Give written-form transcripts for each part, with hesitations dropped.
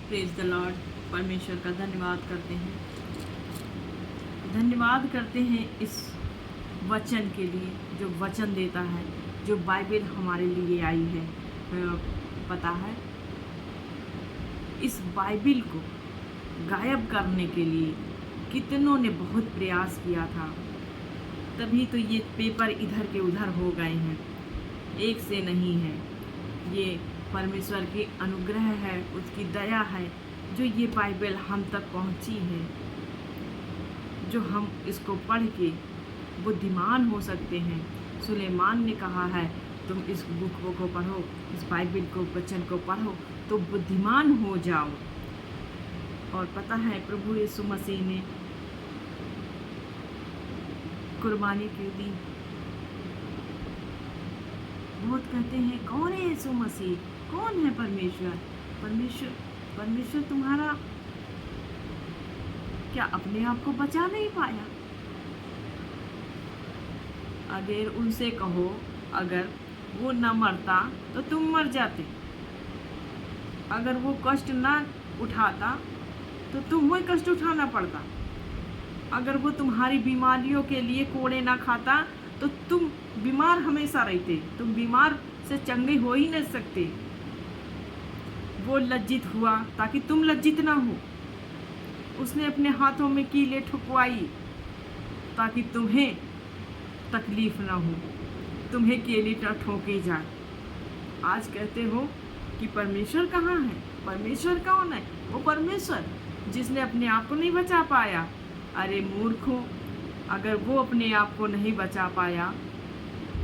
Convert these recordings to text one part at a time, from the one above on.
Praise the Lord. परमेश्वर का धन्यवाद करते हैं, धन्यवाद करते हैं इस वचन के लिए जो वचन देता है, जो बाइबल हमारे लिए आई है। पता है इस बाइबल को गायब करने के लिए कितनों ने बहुत प्रयास किया था, तभी तो ये पेपर इधर के उधर हो गए हैं। एक से नहीं है, ये परमेश्वर की अनुग्रह है, उसकी दया है जो ये बाइबल हम तक पहुंची है, जो हम इसको पढ़ के बुद्धिमान हो सकते हैं। सुलेमान ने कहा है तुम इस बुक को पढ़ो, इस बाइबल को, वचन को पढ़ो तो बुद्धिमान हो जाओ। और पता है प्रभु यीशु मसीह ने कुर्बानी की दी। बहुत कहते हैं कौन है यीशु मसीह, कौन है परमेश्वर? परमेश्वर तुम्हारा क्या अपने आप को बचा नहीं पाया? अगर उनसे कहो अगर वो न मरता तो तुम मर जाते, अगर वो कष्ट ना उठाता तो तुम्हें कष्ट उठाना पड़ता, अगर वो तुम्हारी बीमारियों के लिए कोड़े ना खाता तो तुम बीमार हमेशा रहते, तुम बीमार से चंगे हो ही नहीं सकते। वो लज्जित हुआ ताकि तुम लज्जित ना हो, उसने अपने हाथों में कीले ठुकवाई ताकि तुम्हें तकलीफ ना हो, तुम्हें कीले ना ठोके जाए। आज कहते हो कि परमेश्वर कहाँ है? परमेश्वर कौन है? वो परमेश्वर जिसने अपने आप को नहीं बचा पाया। अरे मूर्खों, अगर वो अपने आप को नहीं बचा पाया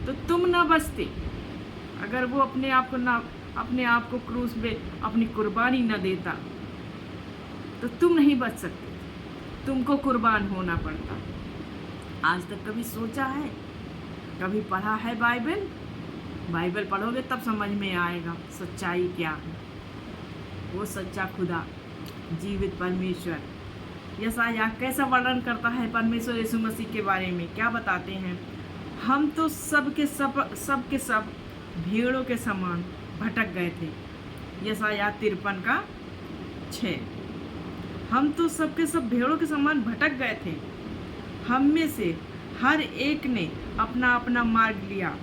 तो तुम ना बचते। अगर वो अपने आप को क्रूस पे अपनी कुर्बानी न देता तो तुम नहीं बच सकते, तुमको कुर्बान होना पड़ता। आज तक कभी सोचा है, कभी पढ़ा है बाइबल? बाइबल पढ़ोगे तब समझ में आएगा सच्चाई क्या है। वो सच्चा खुदा, जीवित परमेश्वर। यशायाह कैसा वर्णन करता है परमेश्वर यीशु मसीह के बारे में? क्या बताते हैं? हम तो सब के सब भेड़ों के समान भटक गए थे। यशायाह 53:6। हम तो सब के सब भेड़ों के समान भटक गए थे, हम में से हर एक ने अपना अपना मार्ग लिया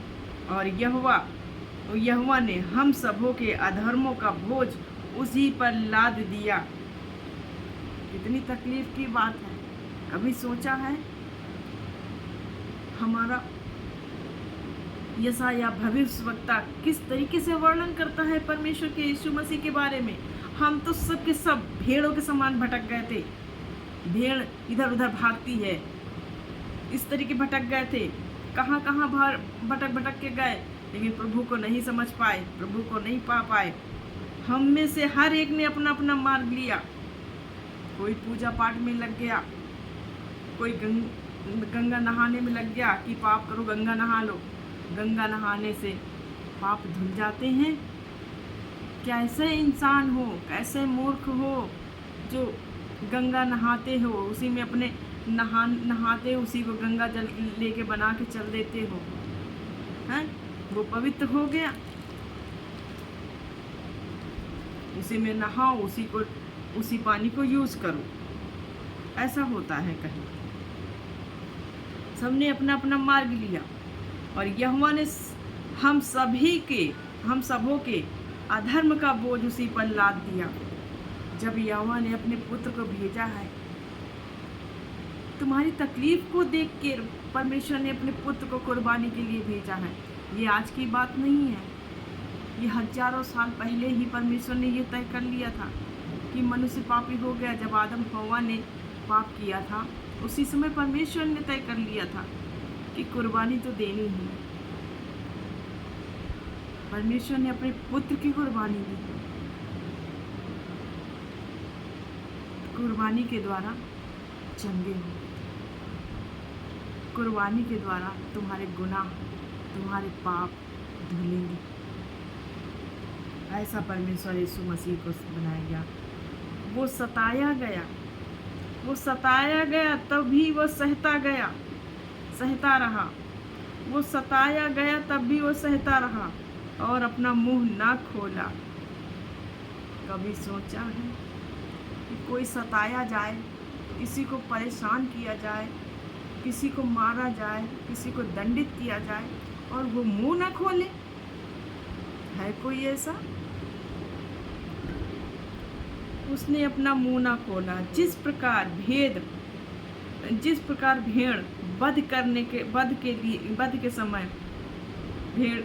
और यहोवा ने हम सबों के अधर्मों का बोझ उसी पर लाद दिया। कितनी तकलीफ की बात है। कभी सोचा है? हमारा यशायाह भविष्यवक्ता किस तरीके से वर्णन करता है परमेश्वर के यीशु मसीह के बारे में? हम तो सब के सब भेड़ों के समान भटक गए थे। भेड़ इधर उधर भागती है, इस तरीके भटक गए थे, कहाँ कहाँ भटक के गए, लेकिन प्रभु को नहीं समझ पाए, प्रभु को नहीं पा पाए। हम में से हर एक ने अपना अपना मार्ग लिया। कोई पूजा पाठ में लग गया, कोई गंगा नहाने में लग गया कि पाप करो, गंगा नहा लो। गंगा नहाने से पाप धुल जाते हैं? कैसे इंसान हो, कैसे मूर्ख हो जो गंगा नहाते हो, उसी में अपने नहाते उसी को गंगा जल लेके बना के चल देते हो हैं? वो पवित्र हो गया, उसी में नहाओ, उसी पानी को यूज करो। ऐसा होता है कहीं? सबने अपना अपना मार्ग लिया और यहोवा ने हम सबों के अधर्म का बोझ उसी पर लाद दिया। जब यहोवा ने अपने पुत्र को भेजा है, तुम्हारी तकलीफ को देख के परमेश्वर ने अपने पुत्र को कुर्बानी के लिए भेजा है। ये आज की बात नहीं है, ये हजारों साल पहले ही परमेश्वर ने ये तय कर लिया था कि मनुष्य पापी हो गया। जब आदम हव्वा ने पाप किया था, उसी समय परमेश्वर ने तय कर लिया था कि कुर्बानी तो देनी ही है। परमेश्वर ने अपने पुत्र की कुर्बानी दी। कुर्बानी के द्वारा चंगे हो, कुर्बानी के द्वारा तुम्हारे गुनाह, तुम्हारे पाप धुलेंगे। ऐसा परमेश्वर यीशु मसीह को बनाया गया। वो सताया गया तब भी वो सहता रहा। वो सताया गया तब भी वो सहता रहा और अपना मुंह ना खोला। कभी सोचा है कि कोई सताया जाए, किसी को परेशान किया जाए, किसी को मारा जाए, किसी को दंडित किया जाए और वो मुंह ना खोले? है कोई ऐसा? उसने अपना मुंह ना खोला। जिस प्रकार भेड़ वध के समय भेड़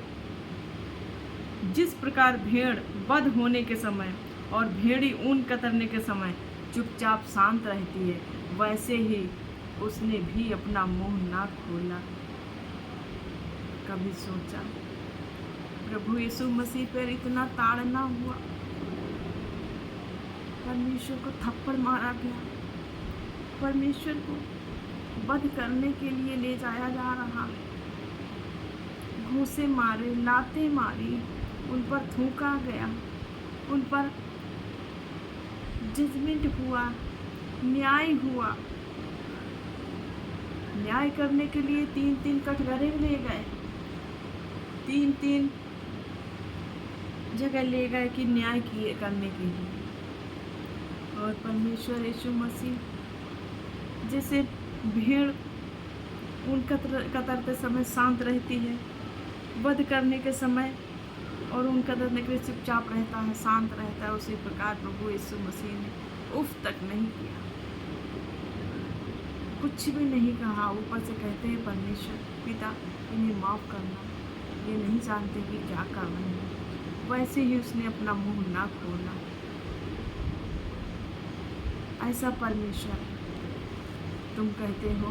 जिस प्रकार भेड़ वध होने के समय और भेड़ी ऊन कतरने के समय चुपचाप शांत रहती है, वैसे ही उसने भी अपना मुंह ना खोला। कभी सोचा प्रभु यीशु मसीह पर इतना ताड़ना हुआ, परमेश्वर को थप्पड़ मारा गया, परमेश्वर को वध करने के लिए ले जाया जा रहा, घूंसे मारे, लातें मारी, उन पर थूका गया, उन पर जजमेंट हुआ, न्याय हुआ। न्याय करने के लिए 3-3 कटघरे ले गए, 3-3 जगह ले गए कि न्याय करने के लिए। और परमेश्वर यीशु मसीह जैसे भेड़ उन कतरते समय शांत रहती है, वध करने के समय और उन कतरने के लिए चुपचाप रहता है, शांत रहता है, उसी प्रकार प्रभु यीशु मसीह ने उफ तक नहीं किया, कुछ भी नहीं कहा। ऊपर से कहते हैं परमेश्वर पिता इन्हें माफ़ करना, ये नहीं जानते कि क्या कर रहे हैं। वैसे ही उसने अपना मुंह ना खोला। ऐसा परमेश्वर तुम कहते हो